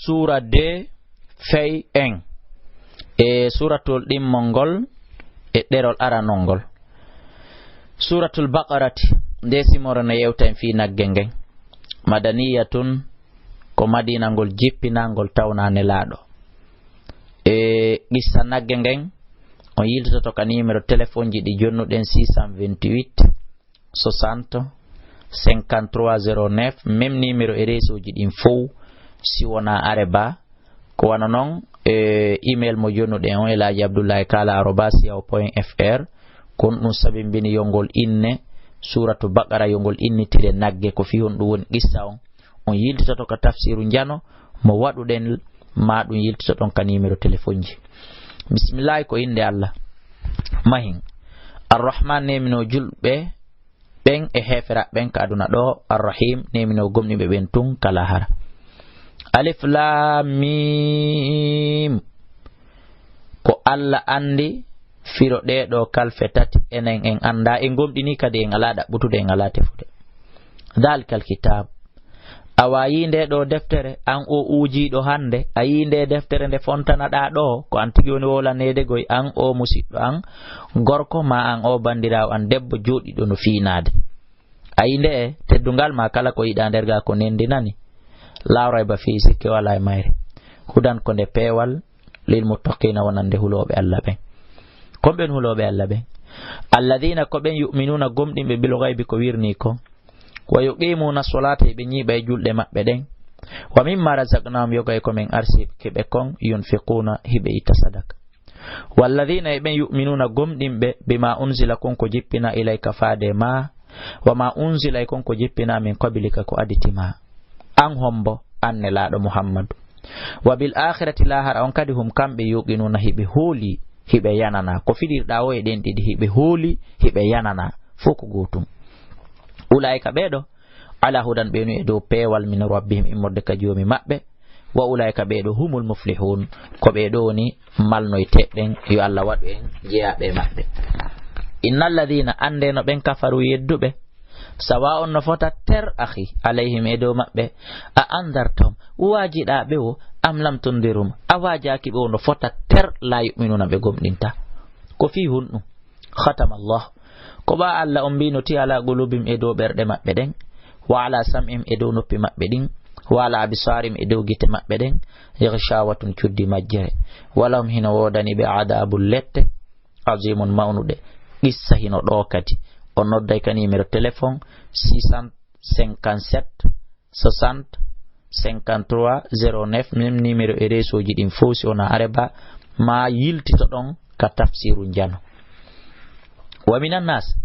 sura de fey en e suratul dimmongol e derol aranongol suratul baqarati desimoro na yewtan fi naggengen madaniyatun ko madinangol jippinangol tawnane laado e gissa naggengen on yiltoto ka numéro téléphone ji di jonnuden 628 60 5309 même numéro e réseau ji din fo si wona areba ko wana non email mo jonnuden on elaji abdoulaye kala @yahoo.fr kon dum sabimbini yongol inne suratu baqara yongol innitire nagge ko fi hon dum woni qissa on yiltoto ka tafsiru njano mo waduden ma dum yiltoto ka numéro téléphone ji bismillah ko inde Allah mahin arrahman nemino julbe ben e hefera ben ka aduna do arrahim nemino gomni be ben tun kala hara alif lam mim ko Allah andi firo de do kalfe tati enen en anda e gomdini kadi en alada butude en alate fude dalikal kitab awayinde do deftere an o uji do hande ayinde deftere nde fontana da do ko antigi woni wola nede goy an o musiddo an gorko ma an o bandirawo an debbo jodi do no fiinade ayinde teddungal ma kala ko yida derga ko nendinani lawra ba fi sikke wala mayre hudan ko de pewal lil muttaqina wonande hulobe Allah ben ko ben hulobe Allah ben alladhina ko ben yu'minuna gomdimbe bil ghaibi ko wirni ko wa yuqimuna salata be nyiba e julde mabbe den wa mimma razaqnahum yoga ko men arsi kebe kon yunfiquna hibe ita sadaka walladhina ben yu'minuna gomdimbe bima unzila kon ko jippina ilayka faade ma wa ma unzila kon ko jippina min qablika ko aditima an hombo anne laado muhammad wa bil akhirati lahara on kadi hum kambe yuqinuna hibe holi hibe yanana ko fidirda o e den didi hibe holi hibe yanana foko gotum ulaika bedo ala hudan benu e do pewal min rabbihim imorde ka jomi mabbe wa ulaika bedo humul muflihun ko bedo ni malnoy tedden yo Allah wadu en jeyabe mabbe innal ladina andeno ben kafaru yeddube sawa'un no fota ter akhi alayhim edo mabbe a andartum wajida be o am lam tundirum awajaki be no fota ter la yu'minuna be gomdinta ko fi hunnu khatama Allah ko ba Allah on bino ti ala gulubim edo berde mabbe den wa ala sam'im edo noppi mabbe din wa ala absarim edo gite mabbe den yaghshawatun cuddi majjere walahum hina wodani be adabul lette azimun maunude issa hino do kati on nodday ka numéro téléphone 657 60 53 09 même numéro e réseau ji din fosi ona areba ma yiltito don ka tafsiru njano wa minan nas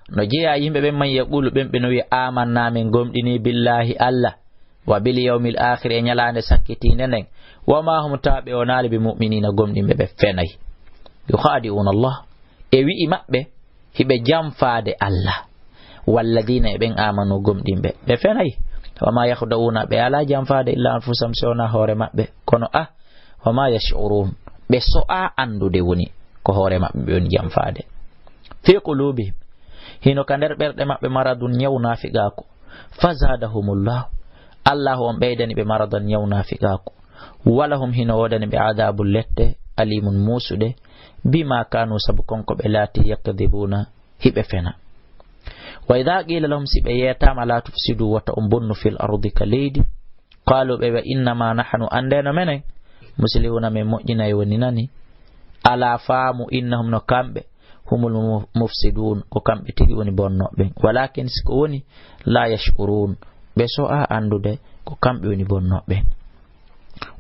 no jeya yimbe be man yaqulu be no wi amanna min gomdini billahi Allah wa bil yawmil akhir e nyalande sakkiti nenen wa ma hum tabe onali bi mu'minina gomdimbe be fenay yukhadi'una Allah e wi mabbe hibe jamfaade Allah walladina ben amanu gomdimbe be fenay wa ma yakhda'una be ala jamfaade illa anfusam sona hore mabbe kono wa ma yash'urun be so'a andude woni ko hore mabbe be on jamfaade fi qulubihim hino kander berde mabbe maradun nyawna figako fazadahumullah Allah on beydani be maradan nyawna figako walahum hino wodani be adabul lette alimun musude bima kanu sabukon ko be lati yakdibuna hibe fena wa idha qila lahum sibayatama la tufsidu wa ta'bunu fil ardi kalidi qalu be inna ma nahnu andena menen muslimuna men mojjina yoni nani ala faamu innahum no kambe humul mufsidun ko kambe tigi woni bonnobe walakin ko woni la yashkurun be so a andude ko kambe woni bonnobe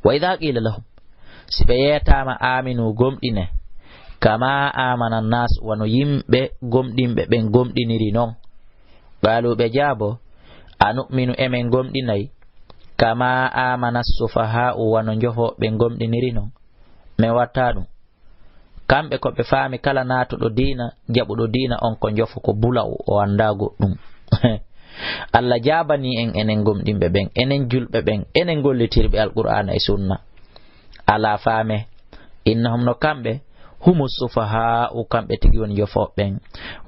wa idha qila lahum sibayatama aminu gomdine kama amana nas wano yimbe gomdimbe ben gomdiniri non balu be jabo anu'minu emen gomdinai kama amana sufaha wano njoho ben gomdiniri non me watadu kambe ko be faami kala natudo dina jabudo dina on ko njofo ko bulaw o andago dum Allah jabani en enen gomdimbe ben enen julbe ben enen gollitirbe alqur'ana e sunna ala faame innahum no kambe humus sufaha o kambe tigi woni jofo ben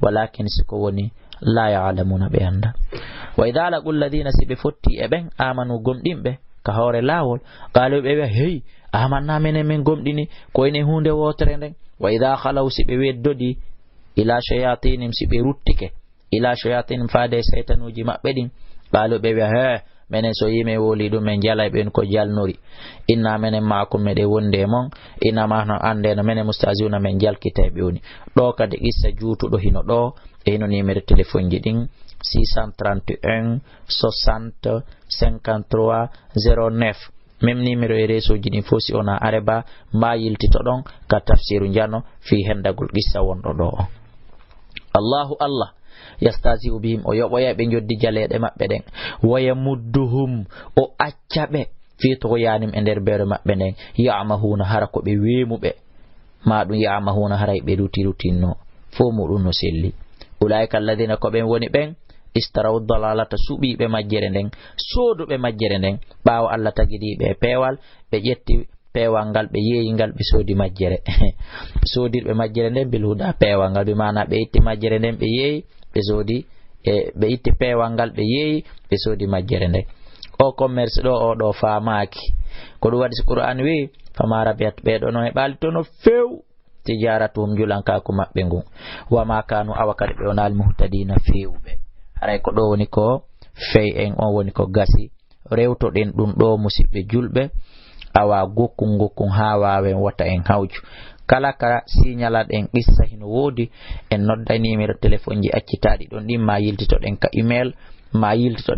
walakin siko woni la ya'lamuna bi anda wa idha laqul ladina sibi futti e ben amanu gomdimbe ka hore lawol qalu be hey amanna menen men gomdini ko ene hunde wotere nden wa idha khalaw sibe weddodi ila shayatin sibe ruttike ila shayatin faade saytanuji mabbe din qalu be he menen so yime woli dum men jalay ben ko jalnori inna menen maakum mede wonde mon inna mahna ande na menen mustazuna men jalkite be woni do kade issa juutudo hino do e hino numéro téléphone ji din 631 60 53 09 même numéro e reso ji din fosi ona areba ma yiltito don ka tafsiru jano fi hendagol qissa wondo do Allahu Allah yastazi'u bihim o yoboya be joddi jalede mabbe den waya mudduhum o accabe fi toyanim e der bere mabbe den ya'mahuna harako be wemube ma dum ya'mahuna haray be rutinno fo mudun no selli ulaika alladhina ko ben woni ben istaraw dalalata subi be majjere den sodo be majjere den baawo Allah tagidi be pewal be jetti pewangal be yeeyingal be sodi majjere sodir be majjere den bil huda pewangal be mana be itti majjere den be yeey be sodi be itti pewangal be yeey be sodi majjere den o commerce do o do faamaaki ko do wadi Qur'an wi famara be do no e balto no few tijaratum julanka ko mabbe ngun wa ma kanu awakade be onal muhtadina fewbe haray ko do woni ko fey en on woni ko gasi rewto den dum do musibbe julbe awa gokkun ha waawen wata en hawju kala ka signalad en qissa hino wodi en nodda numéro téléphone ji accitaadi don dimma yiltito den ka email ma yiltito